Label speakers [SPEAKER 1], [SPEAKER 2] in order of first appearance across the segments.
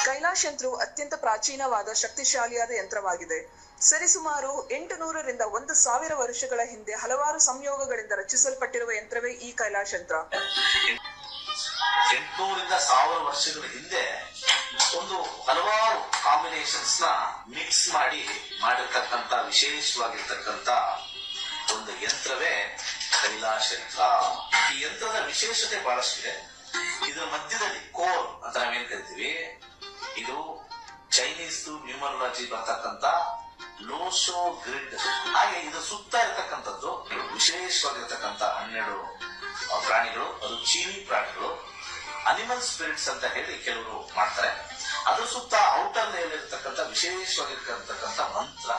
[SPEAKER 1] ಕೈಲಾಶ್ ಯಂತ್ರವು ಅತ್ಯಂತ ಪ್ರಾಚೀನವಾದ ಶಕ್ತಿಶಾಲಿಯಾದ ಯಂತ್ರವಾಗಿದೆ. ಸರಿಸುಮಾರು 800 ರಿಂದ 1000 ವರ್ಷಗಳ ಹಿಂದೆ ಹಲವಾರು ಸಂಯೋಗಗಳಿಂದ ರಚಿಸಲ್ಪಟ್ಟಿರುವ ಯಂತ್ರವೇ ಈ ಕೈಲಾಶ್ ಯಂತ್ರ.
[SPEAKER 2] 800 ರಿಂದ 1000 ವರ್ಷಗಳ ಹಿಂದೆ ಒಂದು ಹಲವಾರು ಕಾಂಬಿನೇಷನ್ಸ್ ನ ಮಿಕ್ಸ್ ಮಾಡಿರ್ತಕ್ಕಂಥ ವಿಶೇಷವಾಗಿರ್ತಕ್ಕಂಥ ಒಂದು ಯಂತ್ರವೇ ಕೈಲಾಶ್ ಯಂತ್ರ. ಈ ಯಂತ್ರದ ವಿಶೇಷತೆ ಬಹಳಷ್ಟಿದೆ. ಇದರ ಮಧ್ಯದಲ್ಲಿ ಕೋರ್ ಅಂತ ನಾವೇನ್ ಕರಿತೀವಿ, ಇದು ಚೈನೀಸ್ ನ್ಯೂಮರಾಲಜಿ ಬರ್ತಕ್ಕಂಥ ಲೋಶೋ ಗ್ರಿಡ್. ಹಾಗೆ ಇದು ಸುತ್ತ ಇರತಕ್ಕಂಥದ್ದು ವಿಶೇಷವಾಗಿರ್ತಕ್ಕಂಥ 12 ಪ್ರಾಣಿಗಳು, ಅದು ಚೀನಿ ಪ್ರಾಣಿಗಳು, ಅನಿಮಲ್ ಸ್ಪಿರಿಟ್ಸ್ ಅಂತ ಹೇಳಿ ಕೆಲವರು ಮಾಡ್ತಾರೆ. ಅದ್ರ ಸುತ್ತ ಔಟರ್ ಲೇಯರ್ ಇರತಕ್ಕಂಥ ವಿಶೇಷವಾಗಿರ್ತಕ್ಕಂಥ ಮಂತ್ರ.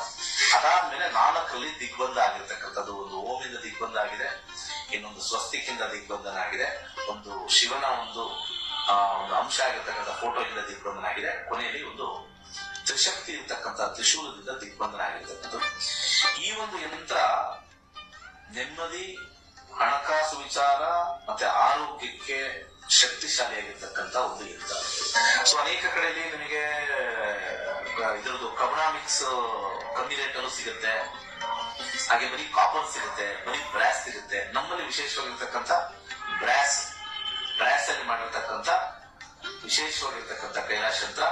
[SPEAKER 2] ಅದಾದ್ಮೇಲೆ 4ರಲ್ಲಿ ದಿಗ್ಬಂಧ ಆಗಿರ್ತಕ್ಕಂಥದ್ದು. ಒಂದು ಓಮಿಂದ ದಿಗ್ಬಂಧ ಆಗಿದೆ, ಇನ್ನೊಂದು ಸ್ವಸ್ತಿಕಿಂದ ದಿಗ್ಬಂಧನ ಆಗಿದೆ, ಒಂದು ಶಿವನ ಒಂದು ಅಂಶ ಆಗಿರ್ತಕ್ಕಂಥ ಫೋಟೋ ಇಂದ ದಿಗ್ಬಂಧನ ಆಗಿದೆ, ಕೊನೆಯಲ್ಲಿ ಒಂದು ತ್ರಿಶಕ್ತಿ ಇರ್ತಕ್ಕಂಥ ತ್ರಿಶೂಲದಿಂದ ದಿಗ್ಬಂಧನ ಆಗಿರ್ತಕ್ಕಂಥದ್ದು. ಈ ಒಂದು ಯಂತ್ರ ನೆಮ್ಮದಿ, ಹಣಕಾಸು ವಿಚಾರ ಮತ್ತೆ ಆರೋಗ್ಯಕ್ಕೆ ಶಕ್ತಿಶಾಲಿಯಾಗಿರ್ತಕ್ಕಂಥ ಒಂದು ಯಂತ್ರ. ಸೊ ಅನೇಕ ಕಡೆಯಲ್ಲಿ ನಿಮಗೆ ಇದ್ರದ್ದು ಕಬ್ನಾಮಿಕ್ಸ್ ಕಮ್ಮಿ ರೇಟ್ ಅಲ್ಲೂ ಸಿಗುತ್ತೆ, ಹಾಗೆ ಬರೀ ಕಾಪರ್ ಸಿಗುತ್ತೆ, ಬರೀ ಬ್ರಾಸ್ ಸಿಗುತ್ತೆ. ನಮ್ಮಲ್ಲಿ ವಿಶೇಷವಾಗಿರ್ತಕ್ಕಂಥ ಬ್ರಾಸ್ ಅಲ್ಲಿ ಮಾಡಿರ್ತಕ್ಕಂಥ ವಿಶೇಷವಾಗಿರ್ತಕ್ಕಂಥ ಕೈಲಾಶ್ ಯಂತ್ರ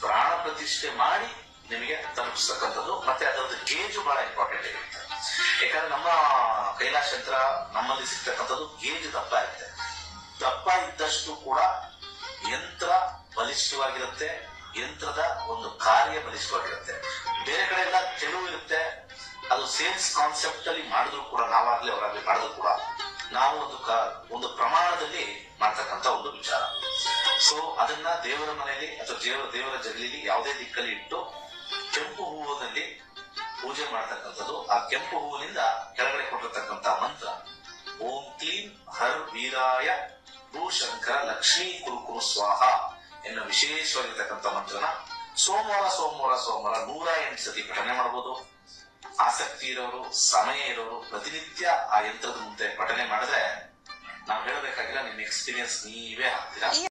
[SPEAKER 2] ಪ್ರಾಣ ಪ್ರತಿಷ್ಠೆ ಮಾಡಿ ನಿಮಗೆ ತಲುಪಿಸ್ತಕ್ಕಂಥದ್ದು. ಮತ್ತೆ ಅದರದ್ದು ಗೇಜು ಬಹಳ ಇಂಪಾರ್ಟೆಂಟ್ ಇರುತ್ತೆ. ಯಾಕಂದ್ರೆ ನಮ್ಮ ಕೈಲಾಶ್ ಯಂತ್ರ ನಮ್ಮಲ್ಲಿ ಸಿಗ್ತಕ್ಕಂಥದ್ದು ಗೇಜ್ ದಪ್ಪ ಇರುತ್ತೆ. ದಪ್ಪ ಇದ್ದಷ್ಟು ಕೂಡ ಯಂತ್ರ ಬಲಿಷ್ಠವಾಗಿರುತ್ತೆ, ಯಂತ್ರದ ಒಂದು ಕಾರ್ಯ ಬಲಿಷ್ಠವಾಗಿರುತ್ತೆ. ಬೇರೆ ಕಡೆ ಎಲ್ಲ ತೆಳು ಇರುತ್ತೆ, ಅದು ಸೇಲ್ಸ್ ಕಾನ್ಸೆಪ್ಟ್ ಅಲ್ಲಿ ಮಾಡಿದ್ರು ಕೂಡ, ನಾವಾಗ್ಲಿ ಅವರಾಗ್ಲಿ ಮಾಡಿದ್ರು ಕೂಡ ನಾವು ಒಂದು ಪ್ರಮಾಣದಲ್ಲಿ ಮಾಡ್ತಕ್ಕಂಥ ಒಂದು ವಿಚಾರ. ಸೊ ಅದನ್ನ ದೇವರ ಮನೆಯಲ್ಲಿ ಅಥವಾ ದೇವರ ಜಗಲಿಲಿ ಯಾವುದೇ ದಿಕ್ಕಲ್ಲಿ ಇಟ್ಟು ಕೆಂಪು ಹೂವಿನಲ್ಲಿ ಪೂಜೆ ಮಾಡ್ತಕ್ಕಂಥದ್ದು. ಆ ಕೆಂಪು ಹೂವಿನಿಂದ ಕೆಳಗಡೆ ಕೊಟ್ಟಿರ್ತಕ್ಕಂಥ ಮಂತ್ರ ಓಂ ಕ್ಲೀಂ ಹರ್ ವೀರಾಯ ಭೂಶಂಕರ ಲಕ್ಷ್ಮೀ ಕುರುಕುರು ಸ್ವಾಹ ಎನ್ನುವ ವಿಶೇಷವಾಗಿರ್ತಕ್ಕಂಥ ಮಂತ್ರನ ಸೋಮವಾರ 108 ಸತಿ ಪಠನೆ ಮಾಡಬಹುದು. ಆಸಕ್ತಿ ಇರೋರು, ಸಮಯ ಇರೋರು ಪ್ರತಿನಿತ್ಯ ಆ ಯಂತ್ರದ ಮುಂದೆ ಪಠನೆ ಮಾಡಿದ್ರೆ ನಾವು ಹೇಳಬೇಕಾಗಿಲ್ಲ, ನಿಮ್ಮ ಎಕ್ಸ್ಪೀರಿಯನ್ಸ್ ನೀವೇ ಹಾಕ್ತೀರಾ.